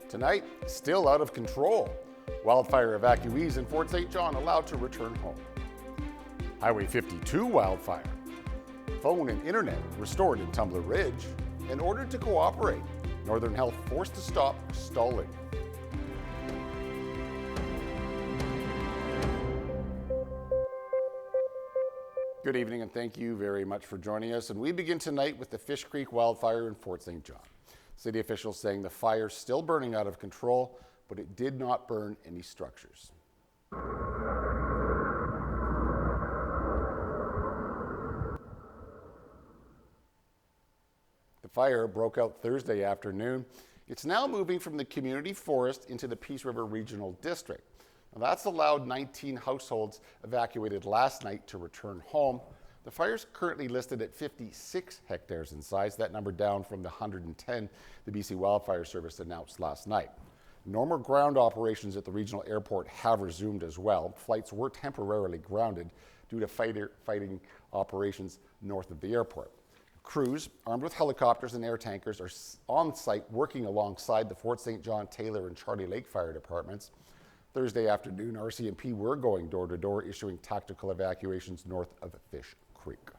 Tonight, still out of control. Wildfire evacuees in Fort St. John allowed to return home. Highway 52 wildfire. Phone and internet restored in Tumbler Ridge and ordered to cooperate. Northern Health forced to stop stalling. Good evening and thank you very much for joining us. And we begin tonight with the Fish Creek wildfire in Fort St. John. City officials saying the fire's still burning out of control, but it did not burn any structures. The fire broke out Thursday afternoon. It's now moving from the community forest into the Peace River Regional District. Now that's allowed 19 households evacuated last night to return home. The fire is currently listed at 56 hectares in size, that number down from the 110 the BC Wildfire Service announced last night. Normal ground operations at the regional airport have resumed as well. Flights were temporarily grounded due to fighting operations north of the airport. Crews armed with helicopters and air tankers are on site working alongside the Fort St. John, Taylor and Charlie Lake fire departments. Thursday afternoon, RCMP were going door to door issuing tactical evacuations north of Fish Creek.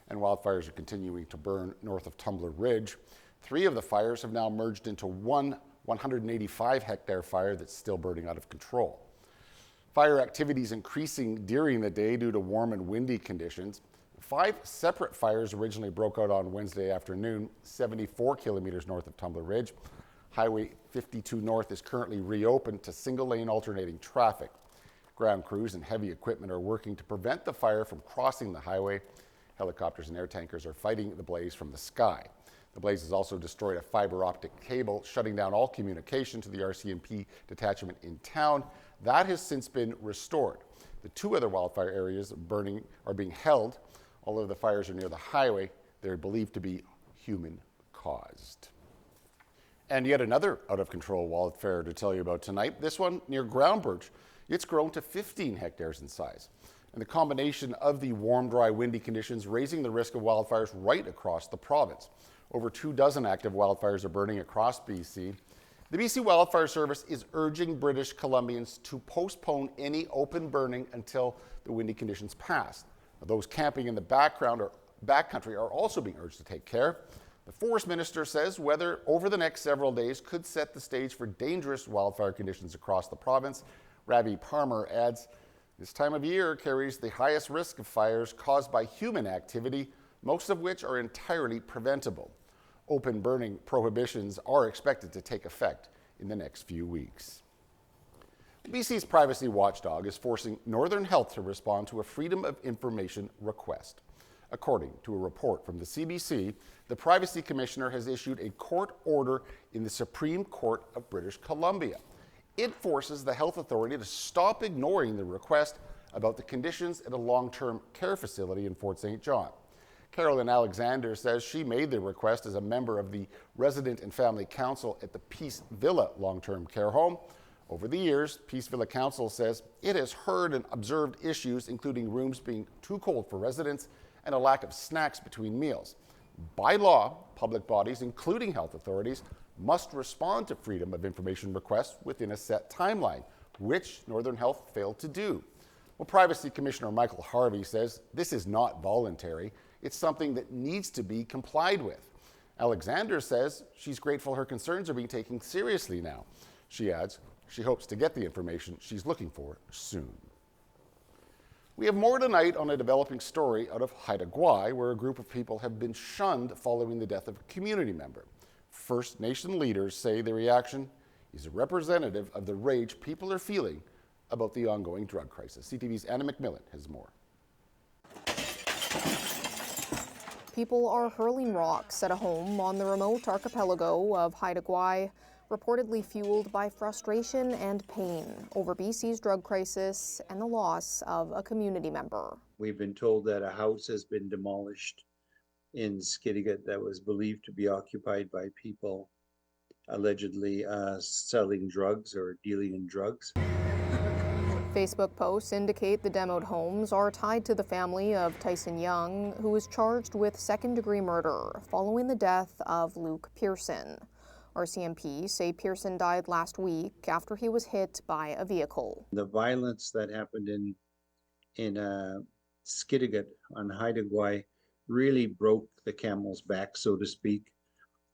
And wildfires are continuing to burn north of Tumbler Ridge. 3 of the fires have now merged into one 185 hectare fire that's still burning out of control. Fire activity is increasing during the day due to warm and windy conditions. 5 separate fires originally broke out on Wednesday afternoon, 74 kilometers north of Tumbler Ridge. Highway 52 North is currently reopened to single-lane alternating traffic. Ground crews and heavy equipment are working to prevent the fire from crossing the highway. Helicopters and air tankers are fighting the blaze from the sky. The blaze has also destroyed a fiber optic cable, shutting down all communication to the RCMP detachment in town. That has since been restored. The 2 other wildfire areas burning are being held. All of the fires are near the highway. They're believed to be human-caused. And yet another out-of-control wildfire to tell you about tonight, this one near Groundbirch. It's grown to 15 hectares in size. And the combination of the warm, dry, windy conditions raising the risk of wildfires right across the province. Over 24 active wildfires are burning across BC. The BC Wildfire Service is urging British Columbians to postpone any open burning until the windy conditions pass. Now, those camping in the background or backcountry are also being urged to take care. The Forest Minister says weather over the next several days could set the stage for dangerous wildfire conditions across the province. Ravi Parmer adds, this time of year carries the highest risk of fires caused by human activity, most of which are entirely preventable. Open burning prohibitions are expected to take effect in the next few weeks. BC's privacy watchdog is forcing Northern Health to respond to a Freedom of Information request. According to a report from the CBC, the Privacy Commissioner has issued a court order in the Supreme Court of British Columbia. It forces the health authority to stop ignoring the request about the conditions at a long-term care facility in Fort St. John. Carolyn Alexander says she made the request as a member of the Resident and Family Council at the Peace Villa long-term care home. Over the years, Peace Villa Council says it has heard and observed issues, including rooms being too cold for residents and a lack of snacks between meals. By law, public bodies, including health authorities, must respond to Freedom of Information requests within a set timeline, which Northern Health failed to do. Well, Privacy Commissioner Michael Harvey says this is not voluntary. It's something that needs to be complied with. Alexander says she's grateful her concerns are being taken seriously now. She adds she hopes to get the information she's looking for soon. We have more tonight on a developing story out of Haida Gwaii, where a group of people have been shunned following the death of a community member. First Nation leaders say the reaction is representative of the rage people are feeling about the ongoing drug crisis. CTV's Anna McMillan has more. People are hurling rocks at a home on the remote archipelago of Haida Gwaii, reportedly fueled by frustration and pain over BC's drug crisis and the loss of a community member. We've been told that a house has been demolished in Skidegate that was believed to be occupied by people allegedly selling drugs or dealing in drugs. Facebook posts indicate the demoed homes are tied to the family of Tyson Young, who was charged with second-degree murder following the death of Luke Pearson. RCMP say Pearson died last week after he was hit by a vehicle. The violence that happened in Skidegate on Haida Gwaii really broke the camel's back, so to speak,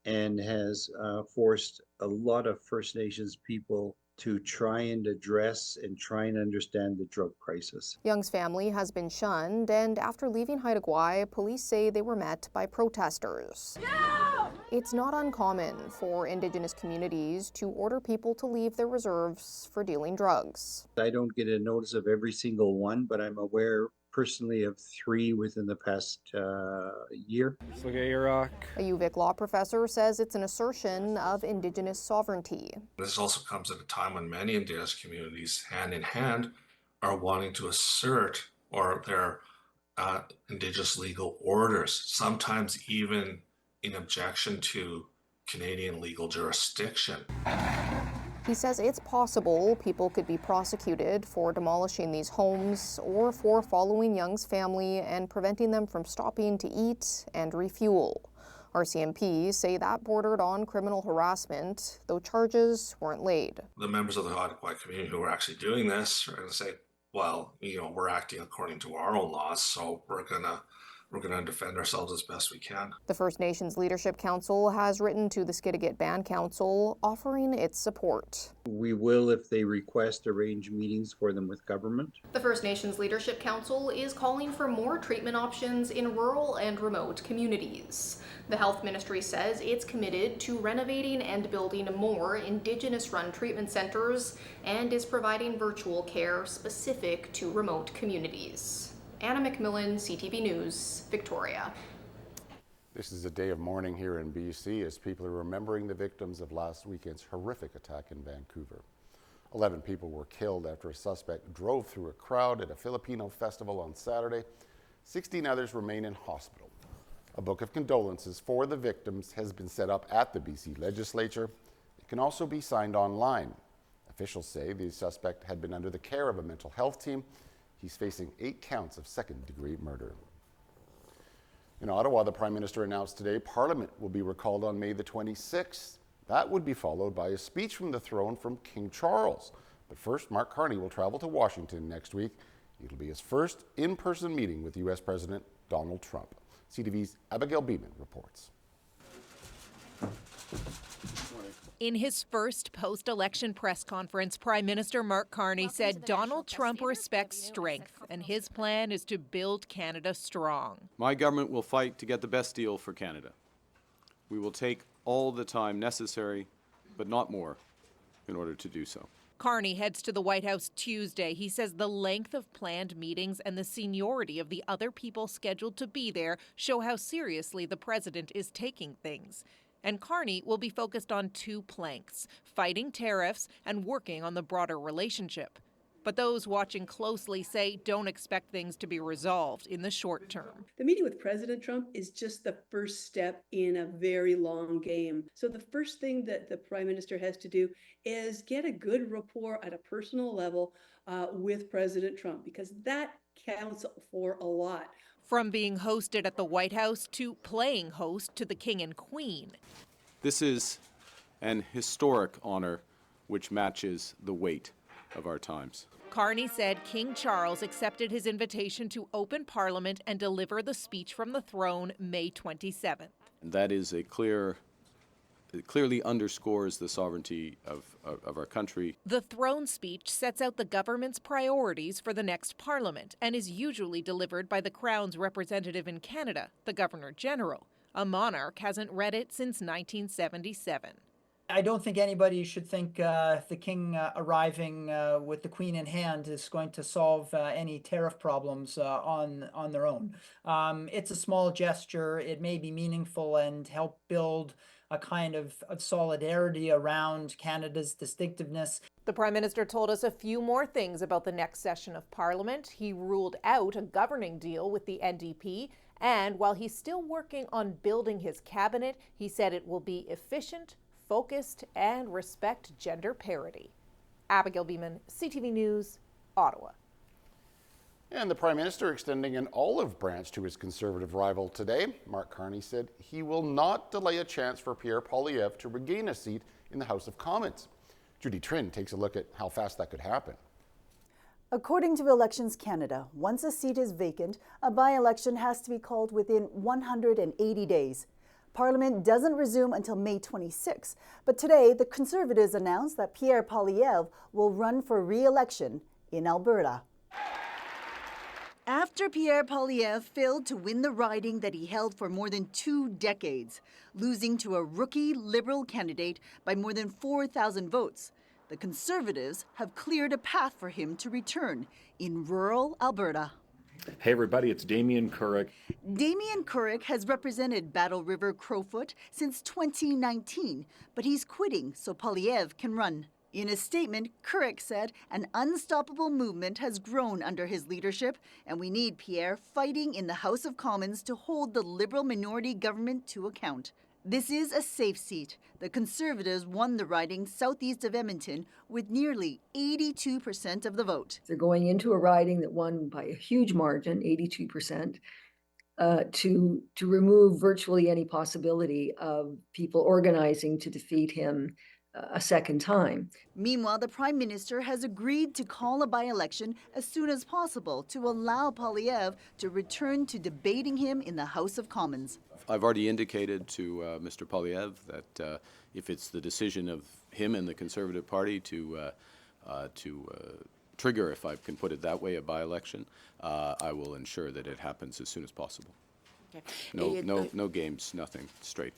and has forced a lot of First Nations people to try and address and try and understand the drug crisis. Young's family has been shunned, and after leaving Haida Gwaii, police say they were met by protesters. No! It's not uncommon for Indigenous communities to order people to leave their reserves for dealing drugs. I don't get a notice of every single one, but I'm aware personally of 3 within the past year. Let's look at Iraq. A UVic law professor says it's an assertion of Indigenous sovereignty. This also comes at a time when many Indigenous communities, hand in hand, are wanting to assert their Indigenous legal orders, sometimes even in objection to Canadian legal jurisdiction. He says it's possible people could be prosecuted for demolishing these homes or for following Young's family and preventing them from stopping to eat and refuel. RCMP say that bordered on criminal harassment, though charges weren't laid. The members of the Haida Gwaii community who are actually doing this are going to say, well, we're acting according to our own laws, so we're going to defend ourselves as best we can. The First Nations Leadership Council has written to the Skidegate Band Council offering its support. We will, if they request, arrange meetings for them with government. The First Nations Leadership Council is calling for more treatment options in rural and remote communities. The Health Ministry says it's committed to renovating and building more Indigenous-run treatment centers and is providing virtual care specific to remote communities. Anna McMillan, CTV News, Victoria. This is a day of mourning here in BC as people are remembering the victims of last weekend's horrific attack in Vancouver. 11 people were killed after a suspect drove through a crowd at a Filipino festival on Saturday. 16 others remain in hospital. A book of condolences for the victims has been set up at the BC Legislature. It can also be signed online. Officials say the suspect had been under the care of a mental health team. He's facing 8 counts of second-degree murder. In Ottawa, the Prime Minister announced today Parliament will be recalled on May the 26th. That would be followed by a speech from the throne from King Charles. But first, Mark Carney will travel to Washington next week. It'll be his first in-person meeting with U.S. President Donald Trump. CTV's Abigail Beeman reports. In his first post-election press conference, Prime Minister Mark Carney said Donald Trump respects strength, and his plan is to build Canada strong. My government will fight to get the best deal for Canada. We will take all the time necessary, but not more, in order to do so. Carney heads to the White House Tuesday. He says the length of planned meetings and the seniority of the other people scheduled to be there show how seriously the president is taking things. And Carney will be focused on 2 planks, fighting tariffs and working on the broader relationship. But those watching closely say don't expect things to be resolved in the short term. The meeting with President Trump is just the first step in a very long game. So the first thing that the Prime Minister has to do is get a good rapport at a personal level with President Trump, because that counts for a lot. From being hosted at the White House to playing host to the King and Queen. This is an historic honor which matches the weight of our times. Carney said King Charles accepted his invitation to open Parliament and deliver the speech from the throne May 27th. That is it clearly underscores the sovereignty of our country. The throne speech sets out the government's priorities for the next Parliament and is usually delivered by the Crown's representative in Canada, the Governor-General. A monarch hasn't read it since 1977. I don't think anybody should think the king arriving with the queen in hand is going to solve any tariff problems on their own. It's a small gesture. It may be meaningful and help build a kind of solidarity around Canada's distinctiveness. The Prime Minister told us a few more things about the next session of Parliament. He ruled out a governing deal with the NDP, and while he's still working on building his cabinet, he said it will be efficient, focused, and respect gender parity. Abigail Beeman, CTV News, Ottawa. And the Prime Minister extending an olive branch to his Conservative rival today. Mark Carney said he will not delay a chance for Pierre Poilievre to regain a seat in the House of Commons. Judy Trin takes a look at how fast that could happen. According to Elections Canada, once a seat is vacant, a by-election has to be called within 180 days. Parliament doesn't resume until May 26, but today the Conservatives announced that Pierre Poilievre will run for re-election in Alberta. After Pierre Poilievre failed to win the riding that he held for more than 2 decades, losing to a rookie Liberal candidate by more than 4,000 votes, the Conservatives have cleared a path for him to return in rural Alberta. Hey everybody, it's Damien Couric. Damien Couric has represented Battle River Crowfoot since 2019, but he's quitting so Poilievre can run. In a statement, Couric said an unstoppable movement has grown under his leadership, and we need Pierre fighting in the House of Commons to hold the Liberal minority government to account. This is a safe seat. The Conservatives won the riding southeast of Edmonton with nearly 82% of the vote. They're going into a riding that won by a huge margin, 82%, to remove virtually any possibility of people organizing to defeat him a second time. Meanwhile, the Prime Minister has agreed to call a by-election as soon as possible to allow Poilievre to return to debating him in the House of Commons. I've already indicated to Mr. Poilievre that if it's the decision of him and the Conservative Party to trigger, if I can put it that way, a by-election, I will ensure that it happens as soon as possible. Okay. No games, nothing, straight.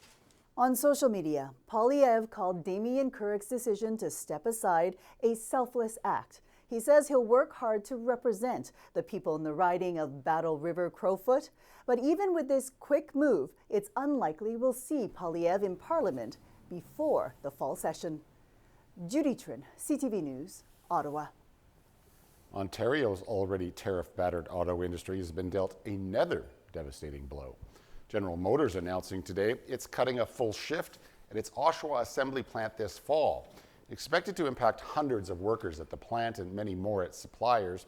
On social media, Poilievre called Damien Couric's decision to step aside a selfless act. He says he'll work hard to represent the people in the riding of Battle River Crowfoot. But even with this quick move, it's unlikely we'll see Poilievre in Parliament before the fall session. Judy Trin, CTV News, Ottawa. Ontario's already tariff-battered auto industry has been dealt another devastating blow. General Motors announcing today it's cutting a full shift at its Oshawa assembly plant this fall. Expected to impact hundreds of workers at the plant and many more at suppliers.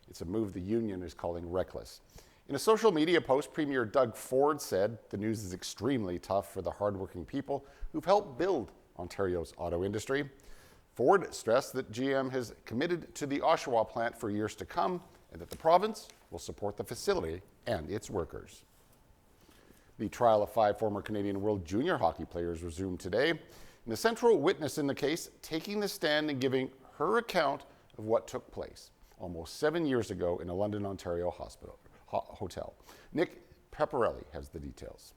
It's a move the union is calling reckless. In a social media post, Premier Doug Ford said the news is extremely tough for the hardworking people who've helped build Ontario's auto industry. Ford stressed that GM has committed to the Oshawa plant for years to come and that the province will support the facility and its workers. The trial of 5 former Canadian World Junior hockey players resumed today, and the central witness in the case taking the stand and giving her account of what took place almost 7 years ago in a London, Ontario hotel. Nick Pepperelli has the details.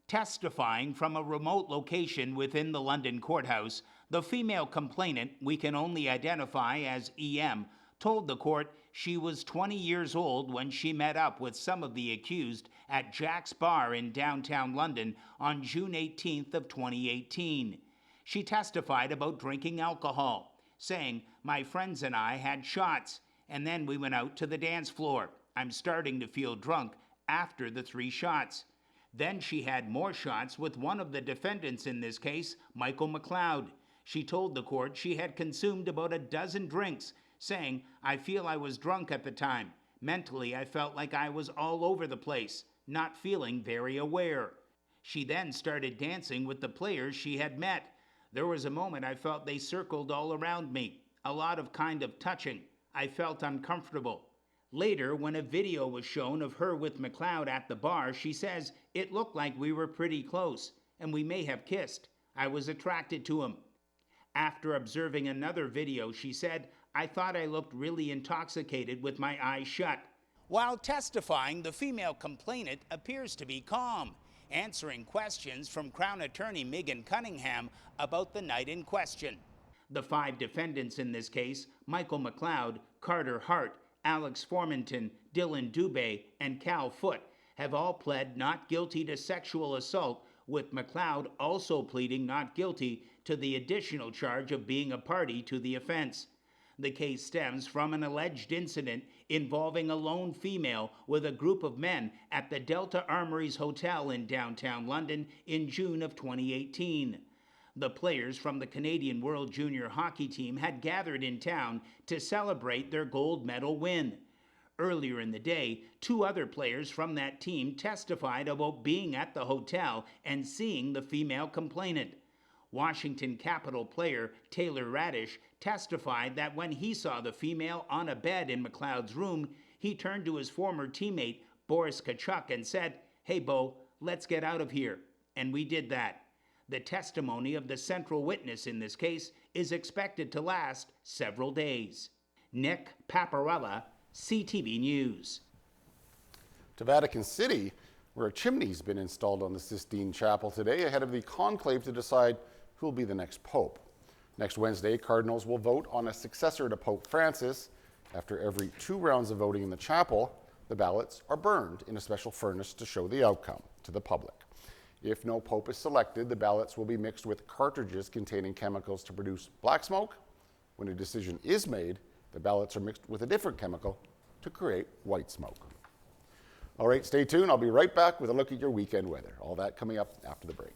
Testifying from a remote location within the London courthouse, the female complainant, we can only identify as EM, told the court she was 20 years old when she met up with some of the accused at Jack's Bar in downtown London on June 18th of 2018. She testified about drinking alcohol, saying, "My friends and I had shots, and then we went out to the dance floor. I'm starting to feel drunk after the 3 shots. Then she had more shots with one of the defendants in this case, Michael McLeod. She told the court she had consumed about a dozen drinks, saying, I feel I was drunk at the time. Mentally, I felt like I was all over the place, not feeling very aware. She then started dancing with the players she had met. There was a moment I felt they circled all around me, a lot of kind of touching. I felt uncomfortable. Later, when a video was shown of her with McLeod at the bar, she says, it looked like we were pretty close, and we may have kissed. I was attracted to him. After observing another video, she said, I thought I looked really intoxicated with my eyes shut. While testifying, the female complainant appears to be calm, answering questions from Crown Attorney Megan Cunningham about the night in question. The 5 defendants in this case, Michael McLeod, Carter Hart, Alex Formanton, Dylan Dubé, and Cal Foote, have all pled not guilty to sexual assault, with McLeod also pleading not guilty to the additional charge of being a party to the offense. The case stems from an alleged incident involving a lone female with a group of men at the Delta Armories Hotel in downtown London in June of 2018. The players from the Canadian World Junior Hockey Team had gathered in town to celebrate their gold medal win. Earlier in the day, 2 other players from that team testified about being at the hotel and seeing the female complainant. Washington Capitol player Taylor Radish testified that when he saw the female on a bed in McLeod's room, he turned to his former teammate Boris Kachuk and said, "Hey, Bo, let's get out of here." And we did that. The testimony of the central witness in this case is expected to last several days. Nick Paparella, CTV News. To Vatican City, where a chimney's been installed on the Sistine Chapel today ahead of the conclave to decide who will be the next pope. Next Wednesday, cardinals will vote on a successor to Pope Francis. After every 2 rounds of voting in the chapel, the ballots are burned in a special furnace to show the outcome to the public. If no pope is selected, the ballots will be mixed with cartridges containing chemicals to produce black smoke. When a decision is made, the ballots are mixed with a different chemical to create white smoke. All right, stay tuned. I'll be right back with a look at your weekend weather. All that coming up after the break.